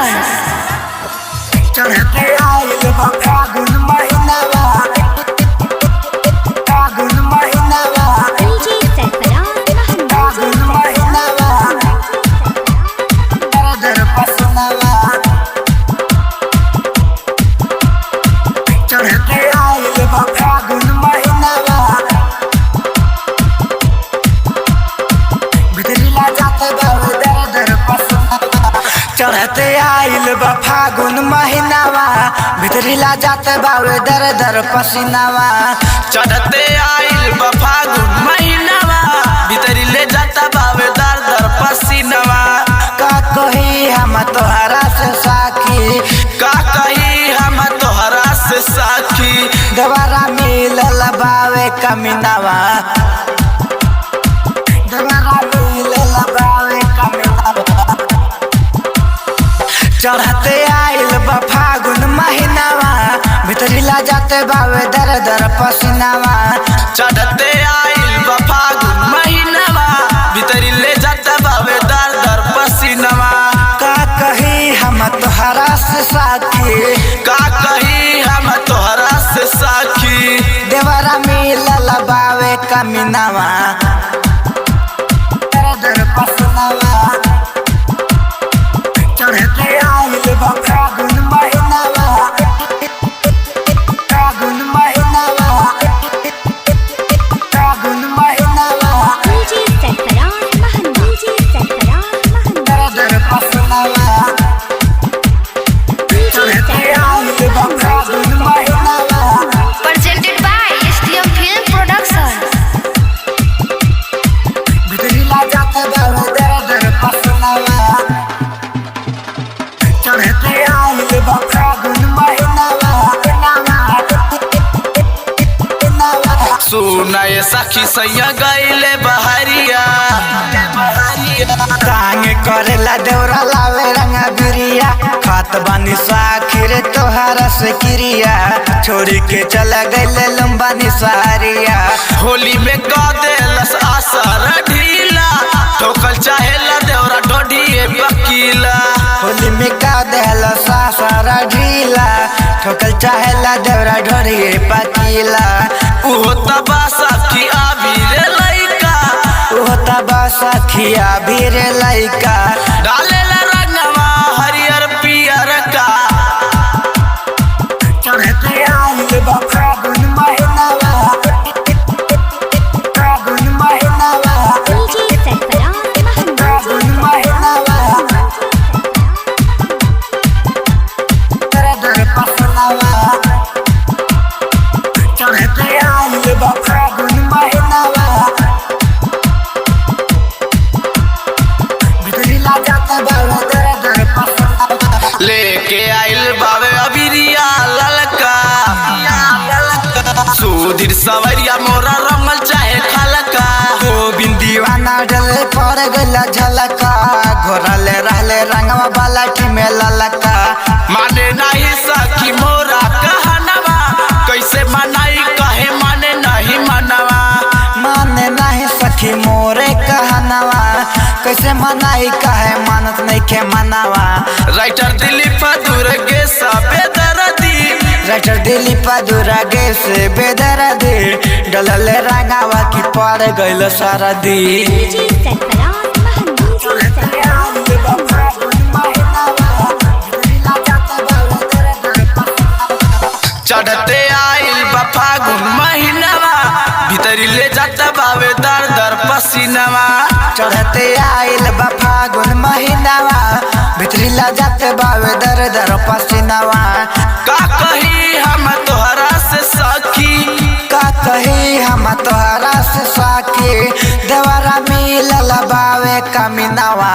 Production. चढ़ते आइल बा फागुन महीनावा, फागुन महीनावा, फागुन महीनावा, दर पसनावा। चढ़ते आइल बा फागुन महीनावा, भितरीला जाते बाबू दर पसनावा। चढ़ते आइल बा फागुन महीनावा, भितरीला जाते बाबू दर पसीनावा। चढ़ते आइल बा फागुन महीनावा, भीतरी ले जाता बावे दर पसीनावा। का कही हम तोहरा से साखी, का कही हम तोहरा से साखी, दोबारा मिलल बावे कमीनावा, दोबारा मिलल बावे कमीनावा। चढ़ते आइल बा फागुन महीनावा, भितरीला जाते बावे दर पसीनावा। चढ़ते आइल बा फागुन महीनावा, भीतरी ले जाता बावे दर पसीनावा। का कही हम तोहरा से साखी, का कही हम तोहरा से साखी, देवरा मिलल बावे कमीनावा, दर पसीनावा। चढ़ते आइल बा फागुन महीनावा, फागुन महीनावा, फागुन महीनावा, दर पसीनावा। चढ़ते आइल बा फागुन महीनावा, presented by STM Film Production। भितरीला जाते बाबू दर पसीनावा। चढ़ते आइल बा फागुन महीनावा, सुनाए सखी सैया गईले बहरिया, तांग करेला देवरा लावे रंगा बिरिया। खात बानी साखिर तोहरा से क्रिया, छोड़ी के चला गईले लंबा निसारिया। होली में का देलस आसर ढीला, ठोकल चाहेला देवरा ढोढिए बकीला। होली में का देहल सासारा ढीला, ठोकल चाहेला देवरा ढोरिए पकीला। उहो तबा सखी आबी रे लइका, ओह तबा सखिया भीरे लइका, डालेला रंगवा हरियर पियर का। चढ़ते आइल बा फागुन महीनावा, फागुन महीनावा, फागुन महीनावा, दर पसनावा। चढ़ते आइल बा फागुन महीनावा, भितरीला जाते बाबू दर पसनावा। लेके आइल बावे अबिरिया ललका, सुधीर सवरिया मोरा रंगल चाहे खलका। गोविंद दीवाना डले पर गला झलका, घोरले रहले रंगवा बालाटी में ललका। माने नहीं सखी मोरा कहनवा, कैसे मनाई कहे माने नहीं मनवा। माने नहीं सखी मोरे कहनवा, कैसे मनाई कहे मानत नहीं के मनावा। राइटर दिलीप दुर्गे सबे दर्दी, राइटर दिलीप दुर्गे से बेदर्दी, डलले रंगावा की पड़ गइल सरदी। चढ़ते आइल बा फागुन महीनावा, भीतरी ले जाता बावे दर पसीनावा। चढ़ते आइल बा फागुन महीनावा, भितरीला जाते बावे दर पसीनावा। का कही हम तोहरा से सखी, का कही हम तोहरा से साखी, देवरा मिलल बावे कमीनावा।